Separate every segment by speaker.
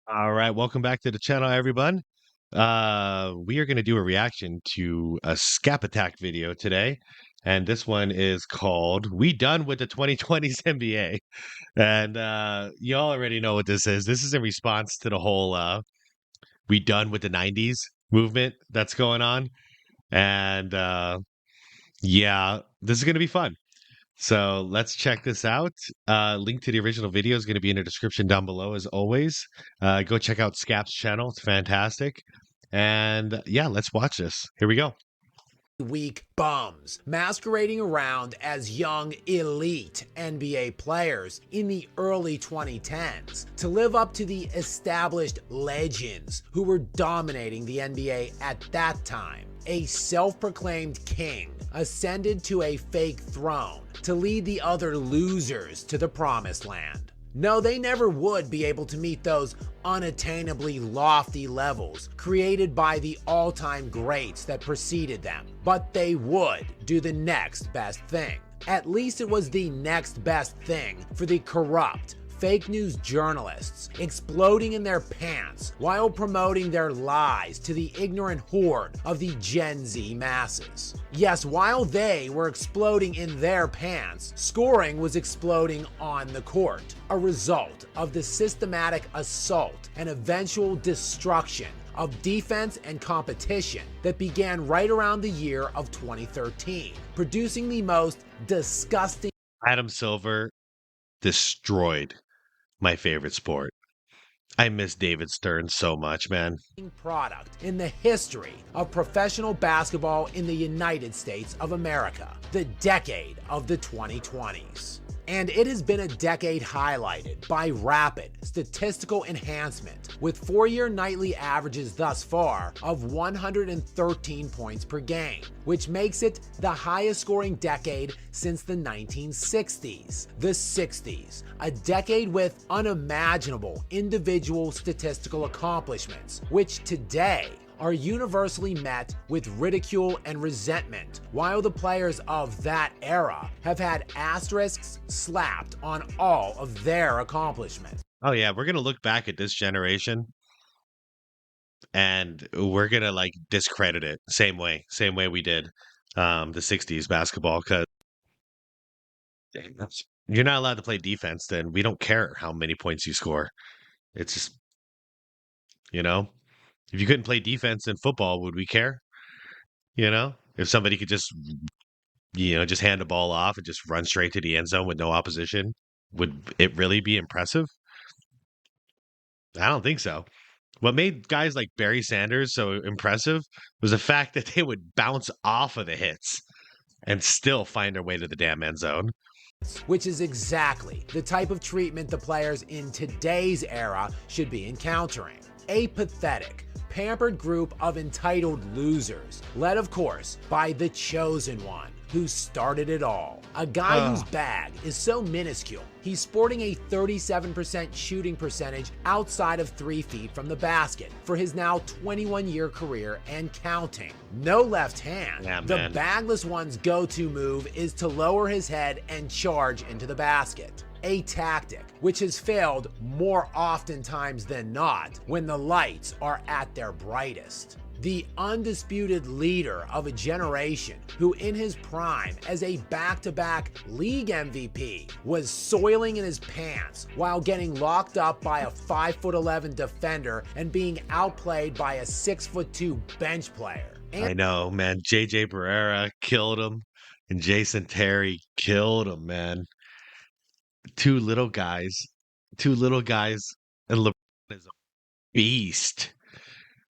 Speaker 1: All right, welcome back to the channel, everyone. We are going to do a reaction to a Scap Attack video today, and this one is called "We Done with the 2020s NBA." And you all already know what this is. This is in response to the whole "We Done with the 90s" movement that's going on, and yeah, this is going to be fun. So let's check this out. Link to the original video is going to be in the description down below, as always. Go check out Scap's channel; it's fantastic. And yeah, let's watch this. Here we go.
Speaker 2: Weak bums masquerading around as young elite NBA players in the early 2010s to live up to the established legends who were dominating the NBA at that time. A self-proclaimed king ascended to a fake throne to lead the other losers to the promised land. No, they never would be able to meet those unattainably lofty levels created by the all-time greats that preceded them, but they would do the next best thing. At least it was the next best thing for the corrupt, fake news journalists exploding in their pants while promoting their lies to the ignorant horde of the Gen Z masses. Yes, while they were exploding in their pants, scoring was exploding on the court, a result of the systematic assault and eventual destruction of defense and competition that began right around the year of 2013, producing the most disgusting
Speaker 1: Adam Silver destroyed my favorite sport. I miss David Stern so much, man.
Speaker 2: product in the history of professional basketball in the United States of America, the decade of the 2020s. And it has been a decade highlighted by rapid statistical enhancement, with 4-year nightly averages thus far of 113 points per game, which makes it the highest scoring decade since the 1960s. The 60s, a decade with unimaginable individual statistical accomplishments, which today are universally met with ridicule and resentment, while the players of that era have had asterisks slapped on all of their accomplishments.
Speaker 1: Oh yeah, we're gonna look back at this generation and we're gonna like discredit it same way we did the 60s basketball, because you're not allowed to play defense, then we don't care how many points you score. It's just, you know, if you couldn't play defense in football, would we care? If somebody could just, just hand the ball off and just run straight to the end zone with no opposition, would it really be impressive? I don't think so. What made guys like Barry Sanders so impressive was the fact that they would bounce off of the hits and still find their way to the damn end zone.
Speaker 2: Which is exactly the type of treatment the players in today's era should be encountering. A pathetic, pampered group of entitled losers, led of course by the chosen one, who started it all. A guy whose bag is so minuscule, he's sporting a 37% shooting percentage outside of 3 feet from the basket for his now 21-year career and counting. No left hand.
Speaker 1: Yeah,
Speaker 2: the
Speaker 1: man.
Speaker 2: bagless one's go-to move is to lower his head and charge into the basket. A tactic which has failed more oftentimes than not when the lights are at their brightest. The undisputed leader of a generation who in his prime as a back-to-back league MVP was soiling in his pants while getting locked up by a 5'11" defender and being outplayed by a 6'2" bench player.
Speaker 1: I know, man. JJ Barrera killed him, and Jason Terry killed him, man. Two little guys, two little guys, and LeBron is a beast.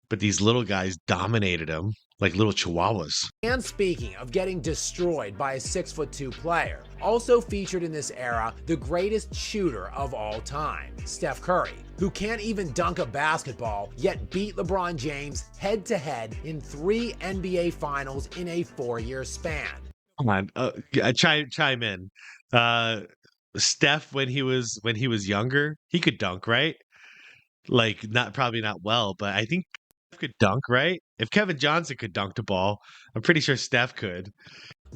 Speaker 1: But these little guys dominated him like little chihuahuas.
Speaker 2: And speaking of getting destroyed by a 6'2" player, also featured in this era, the greatest shooter of all time, Steph Curry, who can't even dunk a basketball, yet beat LeBron James head-to-head in 3 NBA Finals in a 4-year span.
Speaker 1: Come on, chime in. Uh, Steph, when he was younger, he could dunk, right? Like, not probably not well, but I think Steph could dunk, right? If Kevin Johnson could dunk the ball, I'm pretty sure Steph could.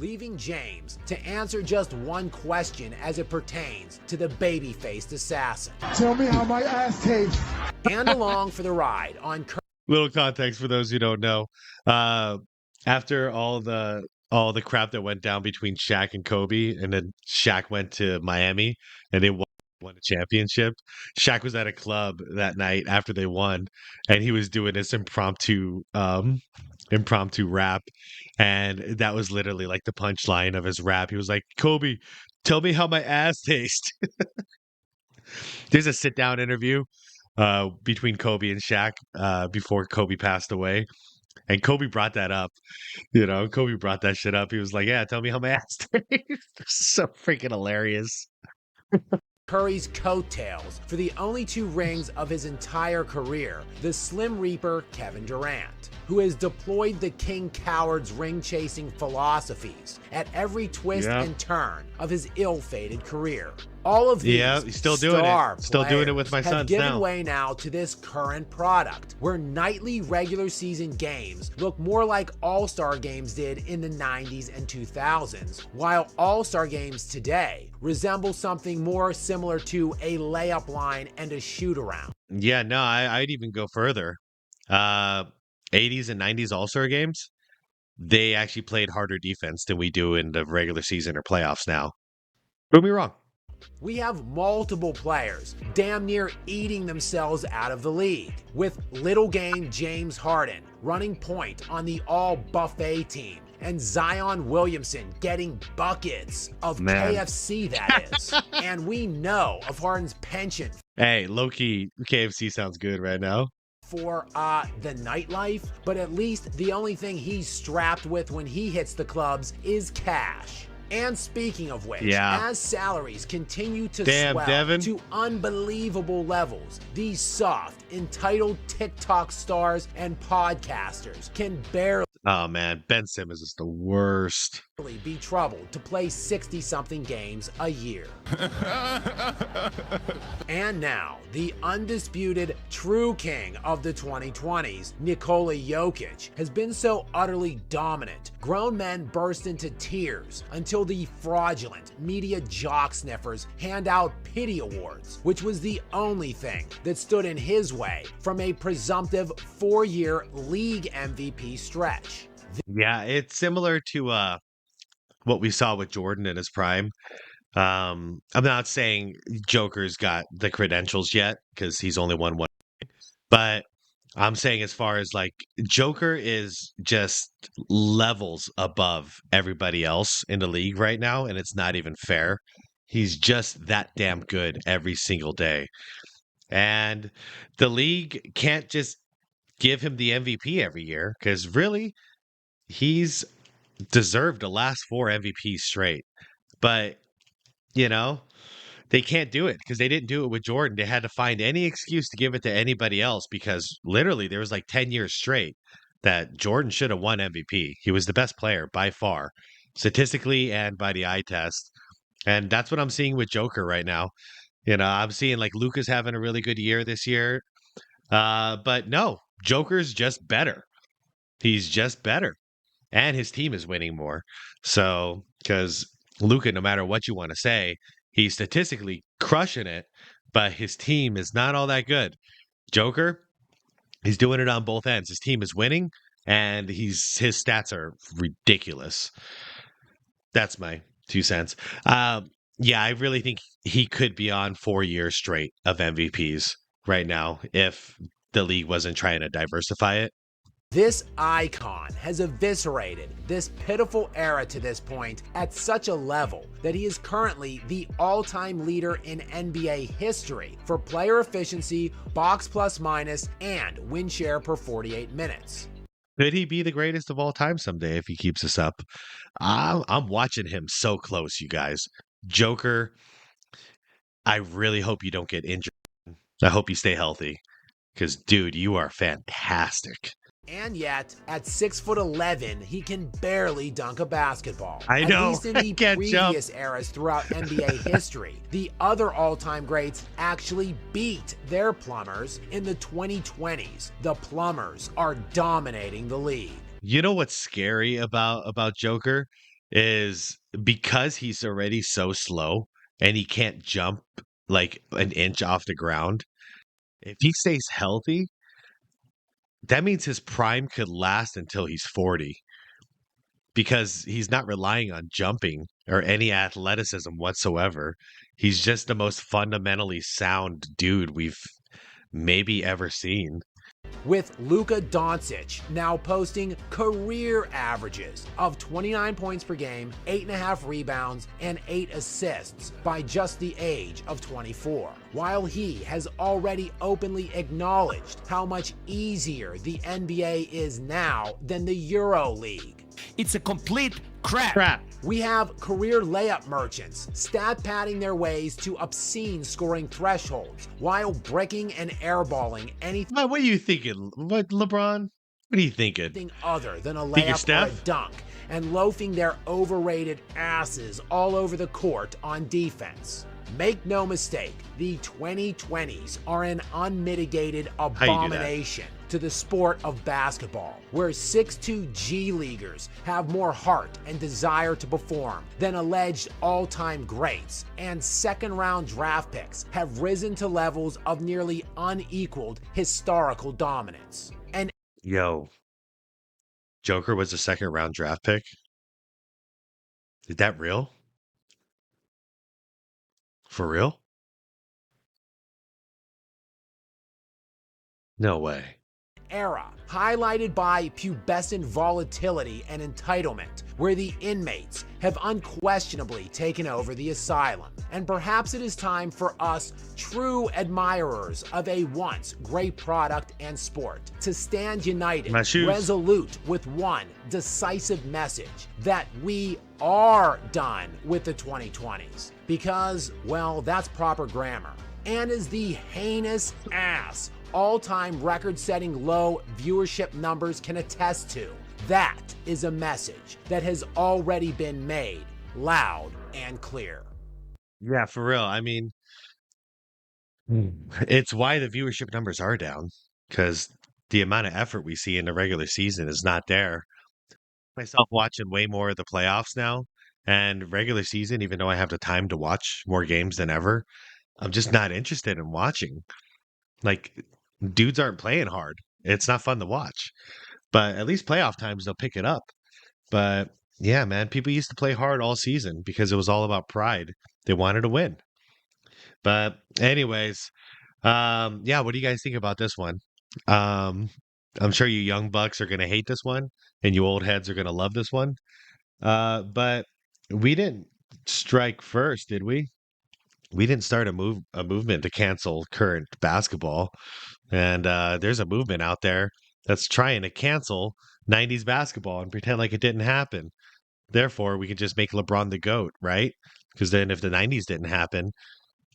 Speaker 2: leaving James to answer just one question as it pertains to the baby-faced assassin.
Speaker 3: Tell me how my ass tastes.
Speaker 2: And along for the ride on
Speaker 1: Little context for those who don't know. Uh, After all the crap that went down between Shaq and Kobe, and then Shaq went to Miami and they won a championship. Shaq was at a club that night after they won, and he was doing this impromptu rap, and that was literally like the punchline of his rap. He was like, "Kobe, tell me how my ass tastes." There's a sit down interview between Kobe and Shaq before Kobe passed away. And Kobe brought that up. Kobe brought that shit up. He was like, "Yeah, tell me how my ass tastes." So freaking hilarious.
Speaker 2: Curry's coattails for the only 2 rings of his entire career, the Slim Reaper Kevin Durant, who has deployed the King Coward's ring-chasing philosophies at every twist and turn of his ill-fated career. All of these
Speaker 1: he's still doing it. Still doing it with my
Speaker 2: have
Speaker 1: sons
Speaker 2: given
Speaker 1: now.
Speaker 2: way now to this current product, where nightly regular season games look more like All-Star games did in the 90s and 2000s, while All-Star games today resemble something more similar to a layup line and a shoot-around.
Speaker 1: Yeah, no, I'd even go further. 80s and 90s All-Star games, they actually played harder defense than we do in the regular season or playoffs now. Prove me wrong.
Speaker 2: We have multiple players damn near eating themselves out of the league, with little game James Harden running point on the all-buffet team, and Zion Williamson getting buckets of KFC, that is. And we know of Harden's penchant
Speaker 1: Hey, low-key, KFC sounds good right now.
Speaker 2: for the nightlife, but at least the only thing he's strapped with when he hits the clubs is cash. And speaking of which, as salaries continue to swell
Speaker 1: Devin.
Speaker 2: to unbelievable levels, these soft, entitled TikTok stars and podcasters can barely
Speaker 1: Oh man, Ben Simmons is the worst.
Speaker 2: be troubled to play 60-something games a year. And now, the undisputed true king of the 2020s, Nikola Jokić, has been so utterly dominant, grown men burst into tears until the fraudulent media jock sniffers hand out pity awards, which was the only thing that stood in his way from a presumptive 4-year league MVP stretch.
Speaker 1: Yeah, it's similar to what we saw with Jordan in his prime. I'm not saying Joker's got the credentials yet because he's only won one, but I'm saying as far as like Joker is just levels above everybody else in the league right now, and it's not even fair. He's just that damn good every single day. And the league can't just give him the MVP every year because really, he's deserved the last 4 MVPs straight. But, you know, they can't do it because they didn't do it with Jordan. They had to find any excuse to give it to anybody else because literally there was like 10 years straight that Jordan should have won MVP. He was the best player by far, statistically and by the eye test. And that's what I'm seeing with Joker right now. I'm seeing like Luka's having a really good year this year. But no, Joker's just better. He's just better. And his team is winning more. So, because Luka, no matter what you want to say, he's statistically crushing it, but his team is not all that good. Joker, he's doing it on both ends. His team is winning, and his stats are ridiculous. That's my 2 cents. Yeah, I really think he could be on 4 years straight of MVPs right now if the league wasn't trying to diversify it.
Speaker 2: This icon has eviscerated this pitiful era to this point at such a level that he is currently the all-time leader in NBA history for player efficiency, box plus minus, and win share per 48 minutes.
Speaker 1: Could he be the greatest of all time someday if he keeps this up? I'm watching him so close, you guys. Joker, I really hope you don't get injured. I hope you stay healthy because, dude, you are fantastic.
Speaker 2: And yet, at 6'11", he can barely dunk a basketball.
Speaker 1: I know.
Speaker 2: At least in the previous eras throughout NBA history, the other all-time greats actually beat their plumbers in the 2020s. The plumbers are dominating the league.
Speaker 1: You know what's scary about Joker? is because he's already so slow and he can't jump like an inch off the ground. If he stays healthy, that means his prime could last until he's 40 because he's not relying on jumping or any athleticism whatsoever. He's just the most fundamentally sound dude we've maybe ever seen.
Speaker 2: With Luka Doncic now posting career averages of 29 points per game, 8.5 rebounds, and 8 assists by just the age of 24, while he has already openly acknowledged how much easier the NBA is now than the Euro League.
Speaker 4: It's a complete crap.
Speaker 2: We have career layup merchants stat padding their ways to obscene scoring thresholds while bricking and airballing anything
Speaker 1: What are you thinking? What, LeBron? What are you thinking?
Speaker 2: other than a
Speaker 1: Think you're
Speaker 2: layup or a
Speaker 1: Steph?
Speaker 2: dunk, and loafing their overrated asses all over the court on defense. Make no mistake, the 2020s are an unmitigated
Speaker 1: do that?
Speaker 2: abomination to the sport of basketball, where 6'2" G-Leaguers have more heart and desire to perform than alleged all-time greats, and second-round draft picks have risen to levels of nearly unequaled historical dominance. And
Speaker 1: Yo, Joker was a second round draft pick. Is that real? For real? No way.
Speaker 2: era highlighted by pubescent volatility and entitlement, where the inmates have unquestionably taken over the asylum. And perhaps it is time for us, true admirers of a once great product and sport, to stand united,
Speaker 1: My shoes.
Speaker 2: resolute with one decisive message that we are done with the 2020s. Because, well, that's proper grammar. And as the heinous ass all-time record-setting low viewership numbers can attest to, that is a message that has already been made loud and clear.
Speaker 1: Yeah, for real. I mean, it's why the viewership numbers are down because the amount of effort we see in the regular season is not there. Myself watching way more of the playoffs now and regular season, even though I have the time to watch more games than ever, I'm just not interested in watching. Like, dudes aren't playing hard. It's not fun to watch. But at least playoff times, they'll pick it up. But yeah, man, people used to play hard all season because it was all about pride. They wanted to win. But anyways, yeah, what do you guys think about this one? Um, I'm sure you young bucks are gonna hate this one, and you old heads are gonna love this one. But we didn't strike first, did we? We didn't start a movement to cancel current basketball. And there's a movement out there that's trying to cancel 90s basketball and pretend like it didn't happen. Therefore, we can just make LeBron the GOAT, right? Because then if the 90s didn't happen,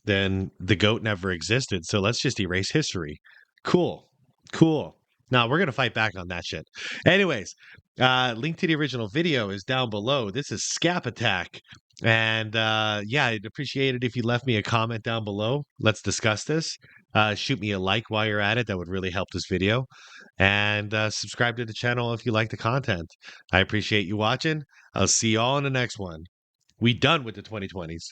Speaker 1: then the GOAT never existed. So let's just erase history. Cool. Cool. Now we're going to fight back on that shit. Anyways, link to the original video is down below. This is Scap Attack. And yeah, I'd appreciate it if you left me a comment down below. Let's discuss this. Shoot me a like while you're at it. That would really help this video. And subscribe to the channel if you like the content. I appreciate you watching. I'll see you all in the next one. We done with the 2020s.